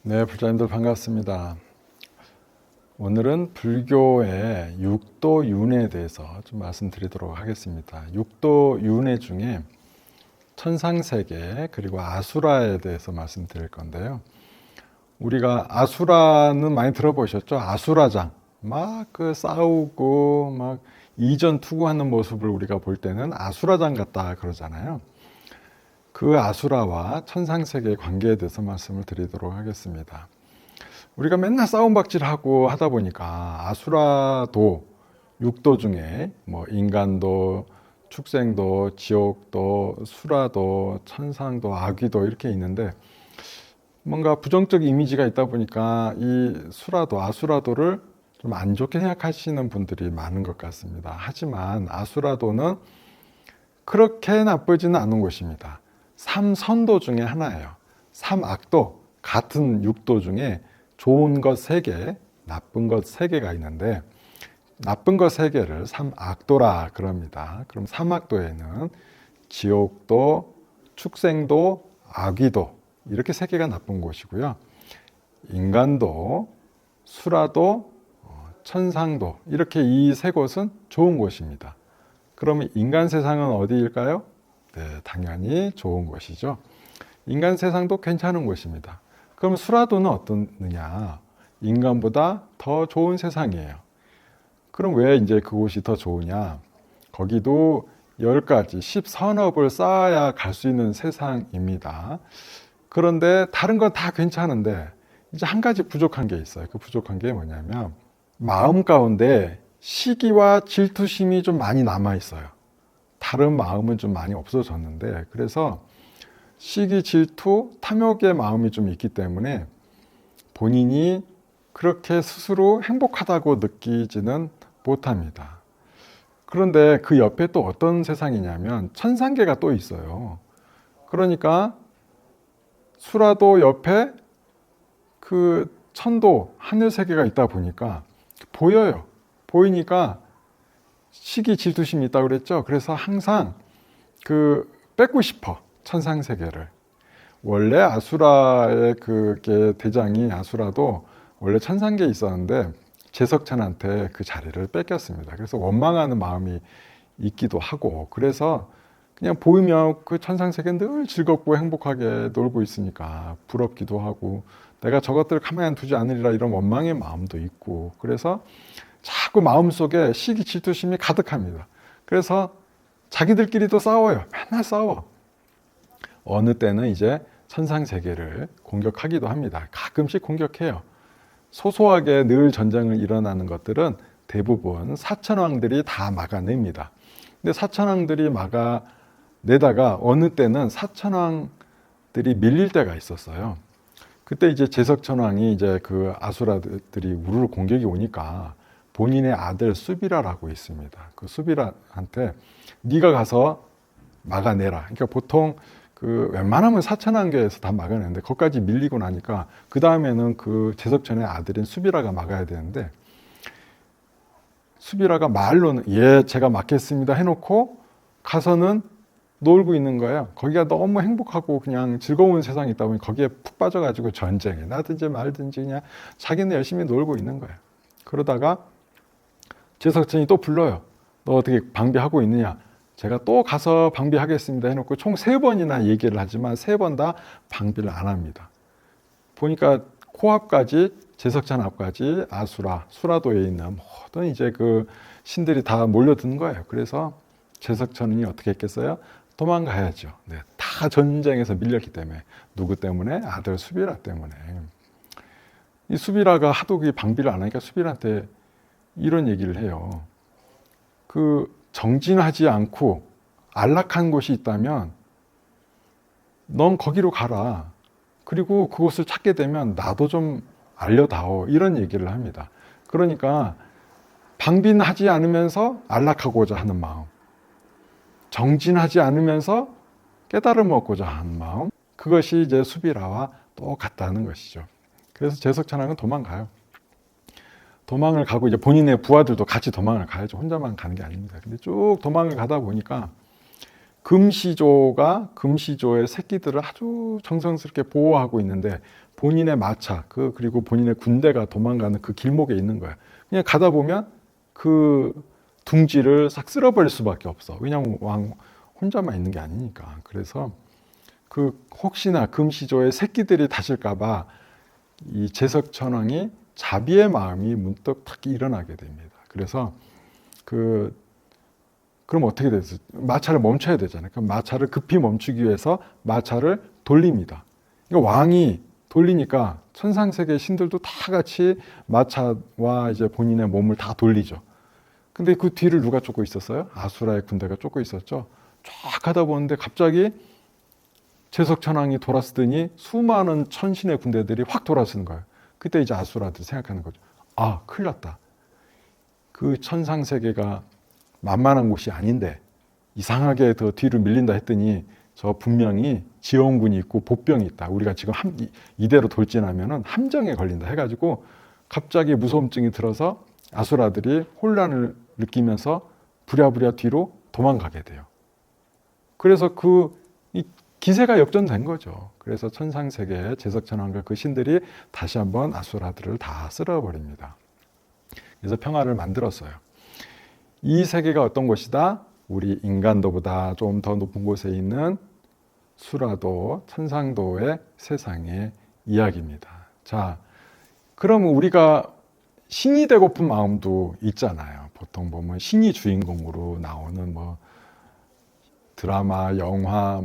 네, 불자님들 반갑습니다. 오늘은 불교의 육도윤회에 대해서 좀 말씀드리도록 하겠습니다. 육도윤회 중에 천상세계 그리고 아수라에 대해서 말씀드릴 건데요. 우리가 아수라는 많이 들어보셨죠? 아수라장 막 싸우고 막 이전 투구하는 모습을 우리가 볼 때는 아수라장 같다 그러잖아요. 그 아수라와 천상세계의 관계에 대해서 말씀을 드리도록 하겠습니다. 우리가 맨날 싸움박질하고 하다 보니까 아수라도 육도 중에 인간도, 축생도, 지옥도, 수라도, 천상도, 아귀도 이렇게 있는데 뭔가 부정적 이미지가 있다 보니까 이 수라도, 아수라도를 좀 안 좋게 생각하시는 분들이 많은 것 같습니다. 하지만 아수라도는 그렇게 나쁘지는 않은 곳입니다. 삼선도 중에 하나예요. 삼악도, 같은 육도 중에 좋은 것 3개, 나쁜 것 3개가 있는데 나쁜 것 3개를 삼악도라 그럽니다. 그럼 삼악도에는 지옥도, 축생도, 아귀도 이렇게 3개가 나쁜 곳이고요. 인간도, 수라도, 천상도 이렇게 이 3곳은 좋은 곳입니다. 그러면 인간 세상은 어디일까요? 네, 당연히 좋은 곳이죠. 인간 세상도 괜찮은 곳입니다. 그럼 수라도는 어떠느냐? 인간보다 더 좋은 세상이에요. 그럼 왜 이제 그곳이 더 좋으냐? 거기도 10가지, 10선업을 쌓아야 갈 수 있는 세상입니다. 그런데 다른 건 다 괜찮은데 이제 한 가지 부족한 게 있어요. 그 부족한 게 뭐냐면 마음 가운데 시기와 질투심이 좀 많이 남아 있어요. 다른 마음은 좀 많이 없어졌는데 그래서 시기, 질투, 탐욕의 마음이 좀 있기 때문에 본인이 그렇게 스스로 행복하다고 느끼지는 못합니다. 그런데 그 옆에 또 어떤 세상이냐면 천상계가 또 있어요. 그러니까 수라도 옆에 그 천도, 하늘세계가 있다 보니까 보여요. 보이니까 시기, 질투심이 있다고 그랬죠. 그래서 항상 뺏고 싶어. 천상세계를. 원래 아수라의 그게 대장이 아수라도 원래 천상계에 있었는데 제석천한테 그 자리를 뺏겼습니다. 그래서 원망하는 마음이 있기도 하고 그래서 그냥 보이면 그 천상세계는 늘 즐겁고 행복하게 놀고 있으니까 부럽기도 하고 내가 저것들을 가만히 두지 않으리라 이런 원망의 마음도 있고 그래서 자꾸 마음속에 시기 질투심이 가득합니다. 그래서 자기들끼리도 싸워요. 맨날 싸워. 어느 때는 이제 천상세계를 공격하기도 합니다. 가끔씩 공격해요. 소소하게 늘 전쟁을 일어나는 것들은 대부분 사천왕들이 다 막아냅니다. 근데 사천왕들이 막아내다가 어느 때는 사천왕들이 밀릴 때가 있었어요. 그때 이제 제석천왕이 이제 그 아수라들이 우르르 공격이 오니까 본인의 아들 수비라라고 있습니다. 그 수비라한테 네가 가서 막아내라. 그러니까 보통 웬만하면 사천왕계에서 다 막아내는데 거기까지 밀리고 나니까 그 다음에는 그 제석천의 아들인 수비라가 막아야 되는데 수비라가 말로는 예 제가 막겠습니다 해놓고 가서는 놀고 있는 거예요. 거기가 너무 행복하고 그냥 즐거운 세상이 있다 보니 거기에 푹 빠져가지고 전쟁에 나든지 말든지 그냥 자기는 열심히 놀고 있는 거예요. 그러다가 제석천이 또 불러요. 너 어떻게 방비하고 있느냐? 제가 또 가서 방비하겠습니다 해놓고 총 3번이나 얘기를 하지만 3번 다 방비를 안 합니다. 보니까 코앞까지 제석천 앞까지 아수라, 수라도에 있는 모든 이제 그 신들이 다 몰려드는 거예요. 그래서 제석천이 어떻게 했겠어요? 도망가야죠. 네, 다 전쟁에서 밀렸기 때문에. 누구 때문에? 아들 수비라 때문에. 이 수비라가 하도 방비를 안 하니까 수비라한테 이런 얘기를 해요. 정진하지 않고 안락한 곳이 있다면 넌 거기로 가라. 그리고 그곳을 찾게 되면 나도 좀 알려다오. 이런 얘기를 합니다. 그러니까 방비는 하지 않으면서 안락하고자 하는 마음, 정진하지 않으면서 깨달음을 얻고자 하는 마음, 그것이 이제 수비라와 똑같다는 것이죠. 그래서 제석천왕은 도망가요. 도망을 가고 이제 본인의 부하들도 같이 도망을 가야죠. 혼자만 가는 게 아닙니다. 근데 쭉 도망을 가다 보니까 금시조의 새끼들을 아주 정성스럽게 보호하고 있는데 본인의 마차 그리고 본인의 군대가 도망가는 그 길목에 있는 거예요. 그냥 가다 보면 그 둥지를 싹 쓸어버릴 수밖에 없어. 왜냐하면 왕 혼자만 있는 게 아니니까. 그래서 혹시나 금시조의 새끼들이 다실까봐 이 제석천왕이 자비의 마음이 문득 탁 일어나게 됩니다. 그래서 그럼 어떻게 되죠? 마차를 멈춰야 되잖아요. 그럼 마차를 급히 멈추기 위해서 마차를 돌립니다. 그러니까 왕이 돌리니까 천상세계 신들도 다 같이 마차와 이제 본인의 몸을 다 돌리죠. 근데 그 뒤를 누가 쫓고 있었어요? 아수라의 군대가 쫓고 있었죠. 쫙 가다 보는데 갑자기 제석천왕이 돌아서더니 수많은 천신의 군대들이 확 돌아서는 거예요. 그때 이제 아수라들이 생각하는 거죠. 아, 큰일 났다. 그 천상세계가 만만한 곳이 아닌데 이상하게 더 뒤로 밀린다 했더니 저 분명히 지원군이 있고 보병이 있다. 우리가 지금 이대로 돌진하면 함정에 걸린다 해가지고 갑자기 무서움증이 들어서 아수라들이 혼란을 느끼면서 부랴부랴 뒤로 도망가게 돼요. 그래서 이 기세가 역전된 거죠. 그래서 천상세계의 제석천왕과 그 신들이 다시 한번 아수라들을 다 쓸어버립니다. 그래서 평화를 만들었어요. 이 세계가 어떤 곳이다? 우리 인간도보다 좀 더 높은 곳에 있는 수라도, 천상도의 세상의 이야기입니다. 자, 그럼 우리가 신이 되고픈 마음도 있잖아요. 보통 보면 신이 주인공으로 나오는 드라마, 영화,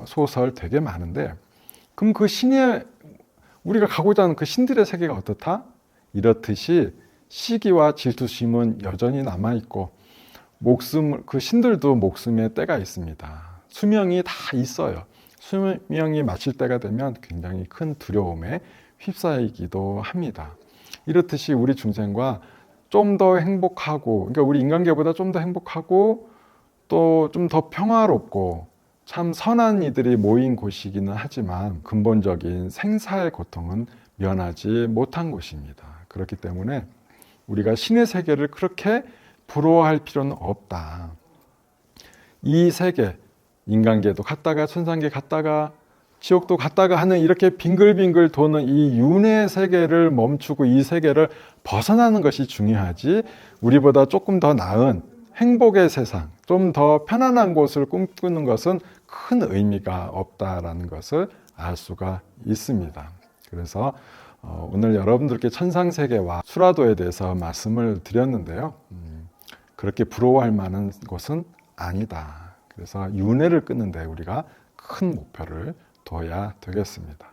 소설 되게 많은데, 그럼 그 우리가 가고자 하는 그 신들의 세계가 어떻다? 이렇듯이 시기와 질투심은 여전히 남아있고, 그 신들도 목숨의 때가 있습니다. 수명이 다 있어요. 수명이 마칠 때가 되면 굉장히 큰 두려움에 휩싸이기도 합니다. 이렇듯이 우리 중생과 좀 더 행복하고, 그러니까 우리 인간계보다 좀 더 행복하고 또 좀 더 평화롭고 참 선한 이들이 모인 곳이기는 하지만 근본적인 생사의 고통은 면하지 못한 곳입니다. 그렇기 때문에 우리가 신의 세계를 그렇게 부러워할 필요는 없다. 이 세계, 인간계도 갔다가 천상계 갔다가 지옥도 갔다가 하는 이렇게 빙글빙글 도는 이 윤회의 세계를 멈추고 이 세계를 벗어나는 것이 중요하지, 우리보다 조금 더 나은 행복의 세상, 좀 더 편안한 곳을 꿈꾸는 것은 큰 의미가 없다라는 것을 알 수가 있습니다. 그래서 오늘 여러분들께 천상세계와 수라도에 대해서 말씀을 드렸는데요. 그렇게 부러워할 만한 곳은 아니다. 그래서 윤회를 끊는데 우리가 큰 목표를 둬야 되겠습니다.